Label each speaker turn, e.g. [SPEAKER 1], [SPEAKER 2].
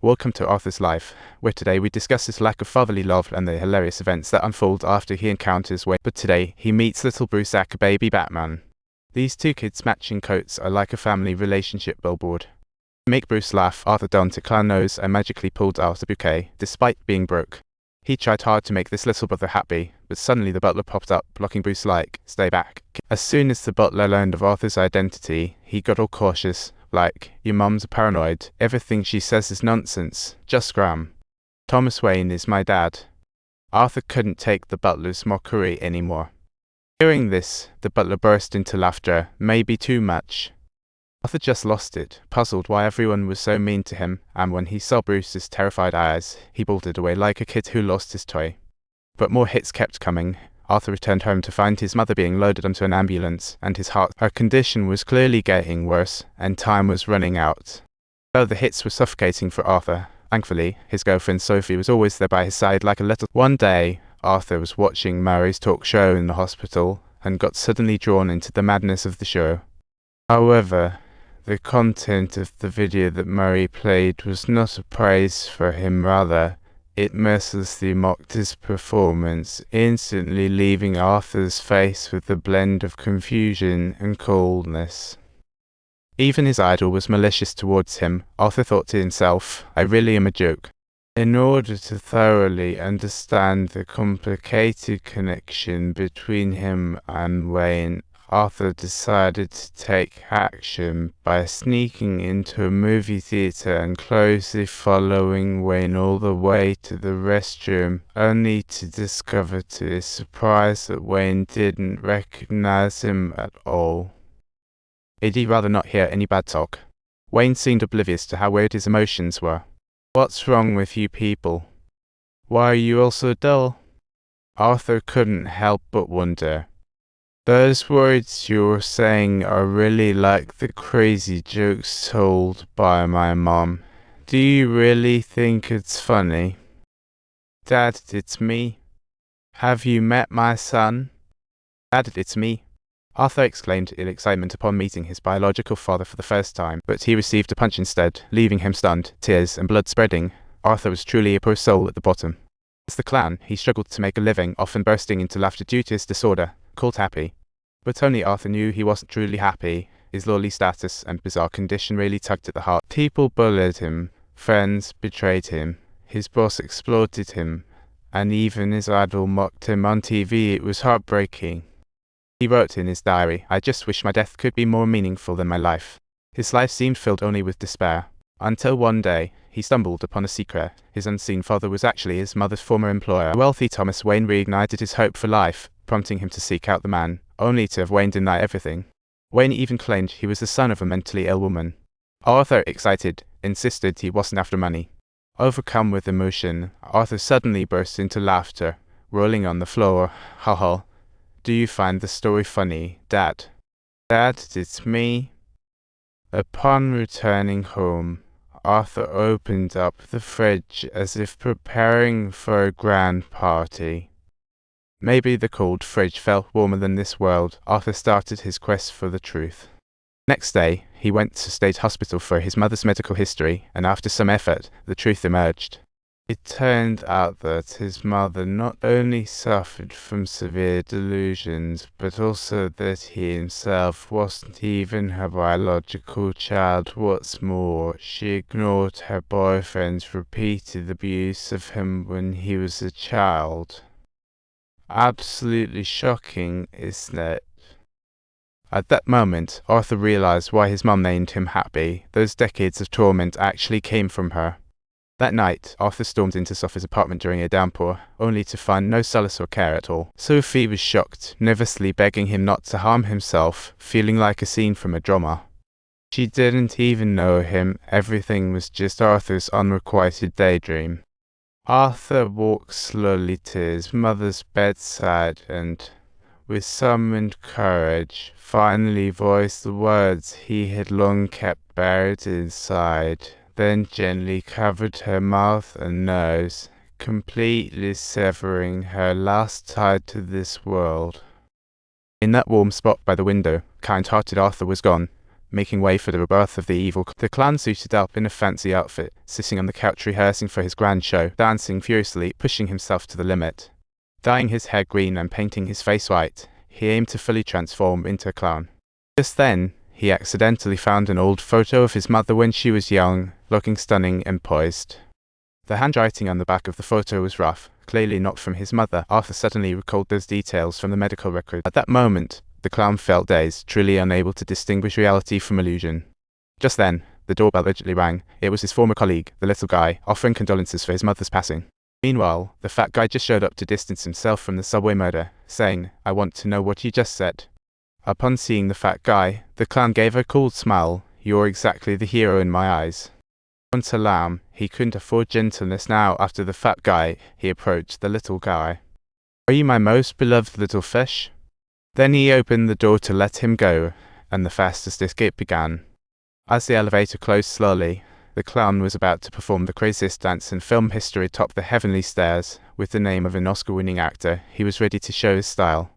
[SPEAKER 1] Welcome to Arthur's life, where today we discuss his lack of fatherly love and the hilarious events that unfold after he encounters Wayne. But today, he meets little Bruce, aka baby Batman. These two kids' matching coats are like a family relationship billboard. To make Bruce laugh, Arthur donned a clown nose and magically pulled out a bouquet, despite being broke. He tried hard to make this little brother happy, but suddenly the butler popped up, blocking Bruce like, "Stay back." As soon as the butler learned of Arthur's identity, he got all cautious, like, "Your mum's paranoid. Everything she says is nonsense. Just scram. Thomas Wayne is my dad." Arthur couldn't take the butler's mockery anymore. Hearing this, the butler burst into laughter, maybe too much. Arthur just lost it, puzzled why everyone was so mean to him, and when he saw Bruce's terrified eyes, he bolted away like a kid who lost his toy. But more hits kept coming. Arthur returned home to find his mother being loaded onto an ambulance, and his heart. Her condition was clearly getting worse, and time was running out. Though the hits were suffocating for Arthur, thankfully, his girlfriend Sophie was always there by his side like a little. One day, Arthur was watching Murray's talk show in the hospital, and got suddenly drawn into the madness of the show. However, the content of the video that Murray played was not a praise for him, rather, it mercilessly mocked his performance, instantly leaving Arthur's face with a blend of confusion and coldness. Even his idol was malicious towards him. Arthur thought to himself, "I really am a joke." In order to thoroughly understand the complicated connection between him and Wayne, Arthur decided to take action by sneaking into a movie theater and closely following Wayne all the way to the restroom, only to discover to his surprise that Wayne didn't recognize him at all. He'd rather not hear any bad talk. Wayne seemed oblivious to how weird his emotions were. "What's wrong with you people? Why are you all so dull?" Arthur couldn't help but wonder. "Those words you're saying are really like the crazy jokes told by my mom. Do you really think it's funny?" "Dad, it's me. Have you met my son?" "Dad, it's me," Arthur exclaimed in excitement upon meeting his biological father for the first time, but he received a punch instead, leaving him stunned, tears and blood spreading. Arthur was truly a poor soul at the bottom. As the clown, he struggled to make a living, often bursting into laughter due to his disorder, called happy. But only Arthur knew he wasn't truly happy. His lowly status and bizarre condition really tugged at the heart. People bullied him, friends betrayed him, his boss exploited him, and even his idol mocked him on TV. It was heartbreaking. He wrote in his diary, "I just wish my death could be more meaningful than my life." His life seemed filled only with despair. Until one day, he stumbled upon a secret. His unseen father was actually his mother's former employer. The wealthy Thomas Wayne reignited his hope for life, prompting him to seek out the man, only to have Wayne deny everything. Wayne even claimed he was the son of a mentally ill woman. Arthur, excited, insisted he wasn't after money. Overcome with emotion, Arthur suddenly burst into laughter, rolling on the floor. "Ha ha. Do you find the story funny, Dad?" "Dad, it's me." Upon returning home, Arthur opened up the fridge as if preparing for a grand party. Maybe the cold fridge felt warmer than this world. Arthur started his quest for the truth. Next day, he went to state hospital for his mother's medical history, and after some effort, the truth emerged. It turned out that his mother not only suffered from severe delusions, but also that he himself wasn't even her biological child. What's more, she ignored her boyfriend's repeated abuse of him when he was a child. Absolutely shocking, isn't it? At that moment, Arthur realized why his mum named him Happy. Those decades of torment actually came from her. That night, Arthur stormed into Sophie's apartment during a downpour, only to find no solace or care at all. Sophie was shocked, nervously begging him not to harm himself, feeling like a scene from a drama. She didn't even know him. Everything was just Arthur's unrequited daydream. Arthur walked slowly to his mother's bedside and, with summoned courage, finally voiced the words he had long kept buried inside, then gently covered her mouth and nose, completely severing her last tie to this world. In that warm spot by the window, kind-hearted Arthur was gone. making way for the rebirth of the evil. The clown suited up in a fancy outfit, sitting on the couch rehearsing for his grand show, dancing furiously, pushing himself to the limit. Dyeing his hair green and painting his face white, he aimed to fully transform into a clown. Just then, he accidentally found an old photo of his mother when she was young, looking stunning and poised. The handwriting on the back of the photo was rough, clearly not from his mother. Arthur suddenly recalled those details from the medical record. At that moment, the clown felt dazed, truly unable to distinguish reality from illusion. Just then, the doorbell allegedly rang. It was his former colleague, the little guy, offering condolences for his mother's passing. Meanwhile, the fat guy just showed up to distance himself from the subway murder, saying, "I want to know what you just said." Upon seeing the fat guy, the clown gave a cool smile. "You're exactly the hero in my eyes." Once a lamb, he couldn't afford gentleness now. After the fat guy, he approached the little guy. "Are you my most beloved little fish?" Then he opened the door to let him go, and the fastest escape began. As the elevator closed slowly, the clown was about to perform the craziest dance in film history atop the heavenly stairs. With the name of an Oscar-winning actor, he was ready to show his style.